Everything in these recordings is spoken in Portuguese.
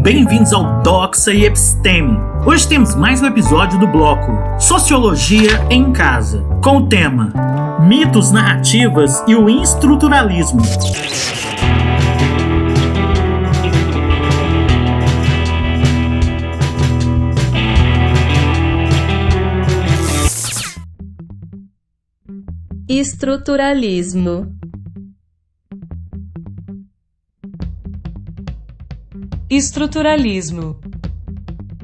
Bem-vindos ao Doxa e Episteme. Hoje temos mais um episódio do bloco Sociologia em Casa, com o tema Mitos, Narrativas e o Estruturalismo. Estruturalismo. Estruturalismo.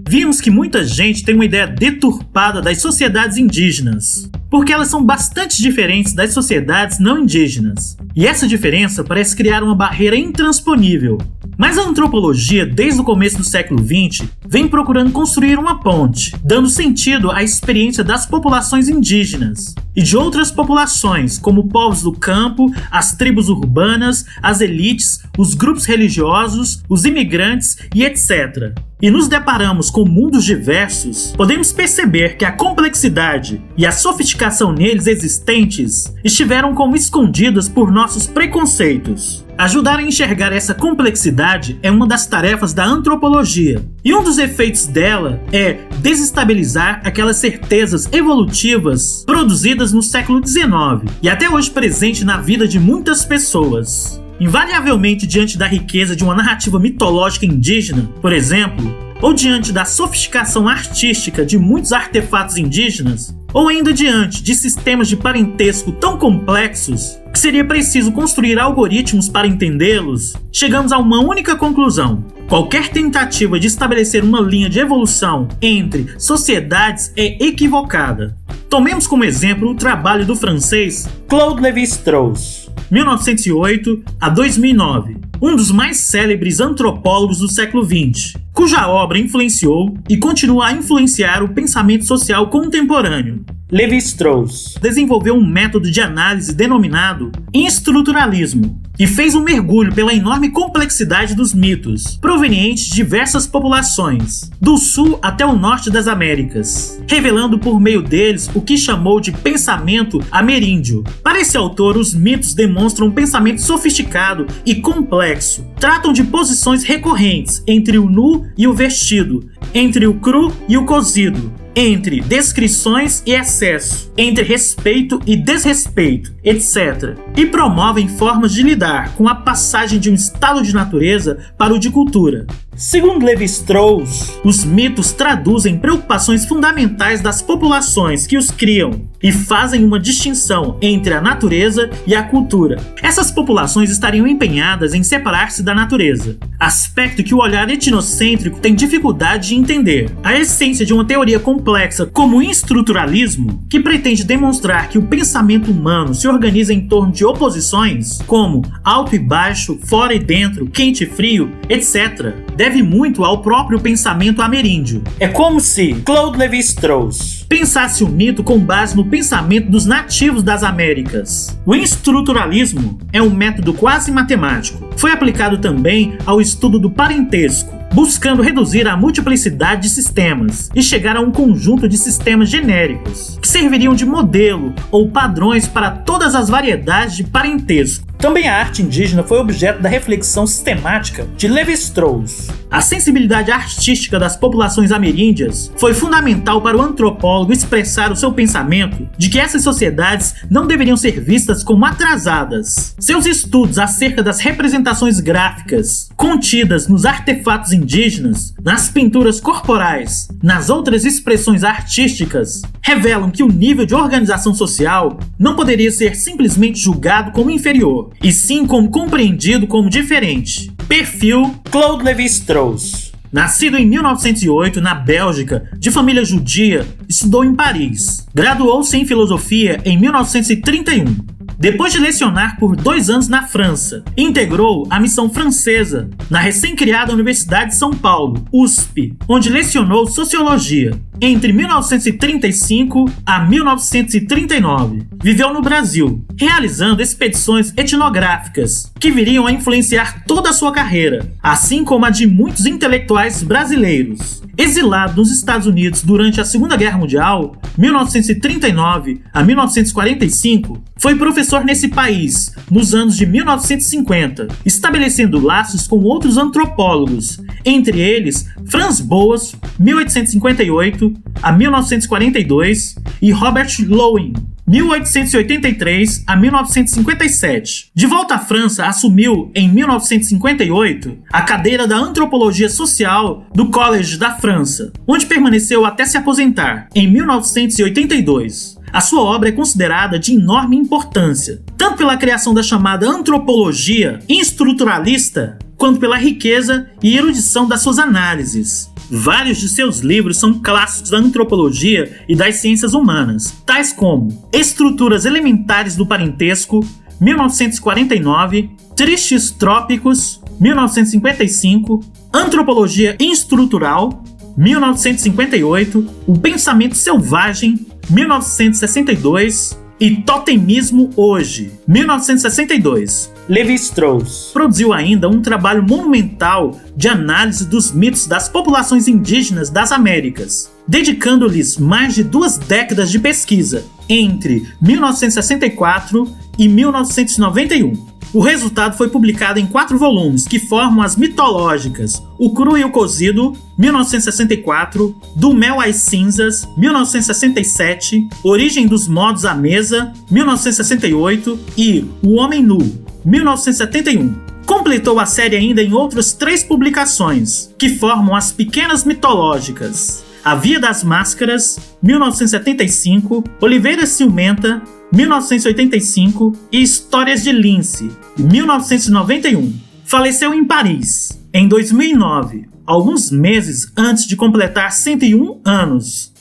Vimos que muita gente tem uma ideia deturpada das sociedades indígenas, porque elas são bastante diferentes das sociedades não indígenas. E essa diferença parece criar uma barreira intransponível. Mas a antropologia, desde o começo do século XX, vem procurando construir uma ponte, dando sentido à experiência das populações indígenas e de outras populações, como povos do campo, as tribos urbanas, as elites, os grupos religiosos, os imigrantes e etc. E nos deparamos com mundos diversos, podemos perceber que a complexidade e a sofisticação neles existentes estiveram como escondidas por nossos preconceitos. Ajudar a enxergar essa complexidade é uma das tarefas da antropologia, e um dos efeitos dela é desestabilizar aquelas certezas evolutivas produzidas no século XIX e até hoje presente na vida de muitas pessoas. Invariavelmente diante da riqueza de uma narrativa mitológica indígena, por exemplo, ou diante da sofisticação artística de muitos artefatos indígenas, ou ainda diante de sistemas de parentesco tão complexos que seria preciso construir algoritmos para entendê-los, chegamos a uma única conclusão: qualquer tentativa de estabelecer uma linha de evolução entre sociedades é equivocada. Tomemos como exemplo o trabalho do francês Claude Lévi-Strauss, 1908 a 2009, um dos mais célebres antropólogos do século XX, cuja obra influenciou e continua a influenciar o pensamento social contemporâneo. Lévi-Strauss desenvolveu um método de análise denominado estruturalismo e fez um mergulho pela enorme complexidade dos mitos, provenientes de diversas populações, do sul até o norte das Américas, revelando por meio deles o que chamou de pensamento ameríndio. Para esse autor, os mitos demonstram um pensamento sofisticado e complexo, tratam de posições recorrentes entre o nu e o vestido, entre o cru e o cozido, entre descrições e excesso, entre respeito e desrespeito, etc. E promovem formas de lidar com a passagem de um estado de natureza para o de cultura. Segundo Lévi-Strauss, os mitos traduzem preocupações fundamentais das populações que os criam e fazem uma distinção entre a natureza e a cultura. Essas populações estariam empenhadas em separar-se da natureza, aspecto que o olhar etnocêntrico tem dificuldade de entender. A essência de uma teoria complexa como o estruturalismo, que pretende demonstrar que o pensamento humano se organiza em torno de oposições, como alto e baixo, fora e dentro, quente e frio, etc., deve muito ao próprio pensamento ameríndio. É como se Claude Lévi-Strauss pensasse o mito com base no pensamento dos nativos das Américas. O estruturalismo é um método quase matemático. Foi aplicado também ao estudo do parentesco, buscando reduzir a multiplicidade de sistemas e chegar a um conjunto de sistemas genéricos, que serviriam de modelo ou padrões para todas as variedades de parentesco. Também a arte indígena foi objeto da reflexão sistemática de Lévi-Strauss. A sensibilidade artística das populações ameríndias foi fundamental para o antropólogo expressar o seu pensamento de que essas sociedades não deveriam ser vistas como atrasadas. Seus estudos acerca das representações gráficas contidas nos artefatos indígenas, nas pinturas corporais, nas outras expressões artísticas, revelam que o nível de organização social não poderia ser simplesmente julgado como inferior, e sim como compreendido como diferente. Perfil Claude Lévi-Strauss. Nascido em 1908 na Bélgica, de família judia, estudou em Paris. Graduou-se em filosofia em 1931. Depois de lecionar por 2 anos na França, integrou a missão francesa na recém-criada Universidade de São Paulo, USP, onde lecionou sociologia. Entre 1935 a 1939, viveu no Brasil, realizando expedições etnográficas que viriam a influenciar toda a sua carreira, assim como a de muitos intelectuais brasileiros. Exilado nos Estados Unidos durante a Segunda Guerra Mundial, 1939 a 1945, foi professor nesse país nos anos de 1950, estabelecendo laços com outros antropólogos, entre eles Franz Boas, 1858 a 1942, e Robert Lowen, 1883 a 1957. De volta à França, assumiu, em 1958, a cadeira da Antropologia Social do Collège da França, onde permaneceu até se aposentar, em 1982. A sua obra é considerada de enorme importância, tanto pela criação da chamada antropologia estruturalista, quanto pela riqueza e erudição das suas análises. Vários de seus livros são clássicos da antropologia e das ciências humanas, tais como Estruturas Elementares do Parentesco, 1949, Tristes Trópicos, 1955, Antropologia Estrutural, 1958, O Pensamento Selvagem, 1962 e Totemismo Hoje, 1962. Lévi-Strauss produziu ainda um trabalho monumental de análise dos mitos das populações indígenas das Américas, dedicando-lhes mais de 2 décadas de pesquisa, entre 1964 e 1991. O resultado foi publicado em 4 volumes, que formam as mitológicas O Cru e o Cozido, 1964, Do Mel às Cinzas, 1967, Origem dos Modos à Mesa, 1968 e O Homem Nu, 1971. Completou a série ainda em outras 3 publicações, que formam as Pequenas Mitológicas: A Via das Máscaras, 1975, Oliveira Ciumenta, 1985 e Histórias de Lince, 1991. Faleceu em Paris, em 2009, alguns meses antes de completar 101 anos.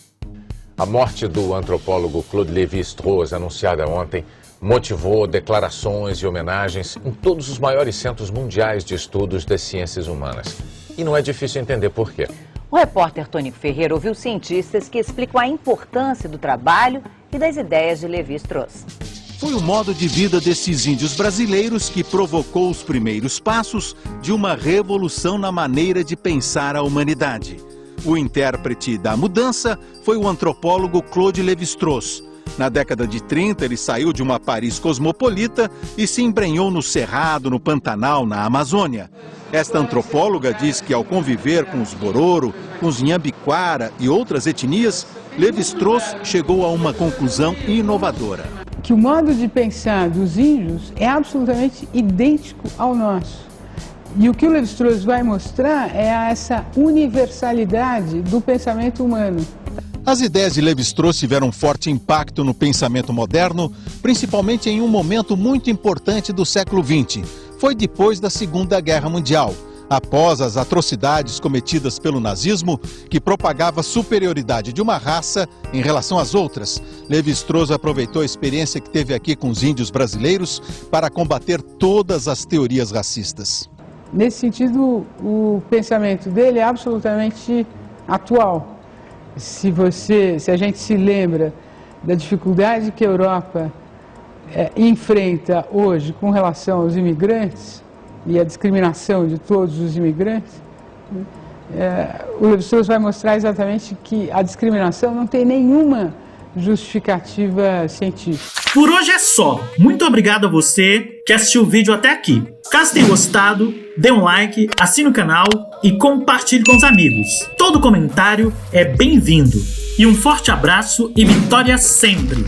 A morte do antropólogo Claude Lévi-Strauss, anunciada ontem, motivou declarações e homenagens em todos os maiores centros mundiais de estudos das ciências humanas. E não é difícil entender por quê. O repórter Tônico Ferreira ouviu cientistas que explicam a importância do trabalho e das ideias de Lévi-Strauss. Foi o modo de vida desses índios brasileiros que provocou os primeiros passos de uma revolução na maneira de pensar a humanidade. O intérprete da mudança foi o antropólogo Claude Lévi-Strauss. Na década de 30, ele saiu de uma Paris cosmopolita e se embrenhou no Cerrado, no Pantanal, na Amazônia. Esta antropóloga diz que, ao conviver com os Bororo, com os Inhambiquara e outras etnias, Lévi-Strauss chegou a uma conclusão inovadora. Que o modo de pensar dos índios é absolutamente idêntico ao nosso. E o que o Lévi-Strauss vai mostrar é essa universalidade do pensamento humano. As ideias de Lévi-Strauss tiveram um forte impacto no pensamento moderno, principalmente em um momento muito importante do século XX. Foi depois da Segunda Guerra Mundial, após as atrocidades cometidas pelo nazismo, que propagava a superioridade de uma raça em relação às outras. Lévi-Strauss aproveitou a experiência que teve aqui com os índios brasileiros para combater todas as teorias racistas. Nesse sentido, o pensamento dele é absolutamente atual. Se a gente se lembra da dificuldade que a Europa enfrenta hoje com relação aos imigrantes e a discriminação de todos os imigrantes, o Lévi-Strauss vai mostrar exatamente que a discriminação não tem nenhuma justificativa científica. Por hoje é só. Muito obrigado a você que assistiu o vídeo até aqui. Caso tenha gostado, dê um like, assine o canal e compartilhe com os amigos. Todo comentário é bem-vindo. E um forte abraço e vitória sempre!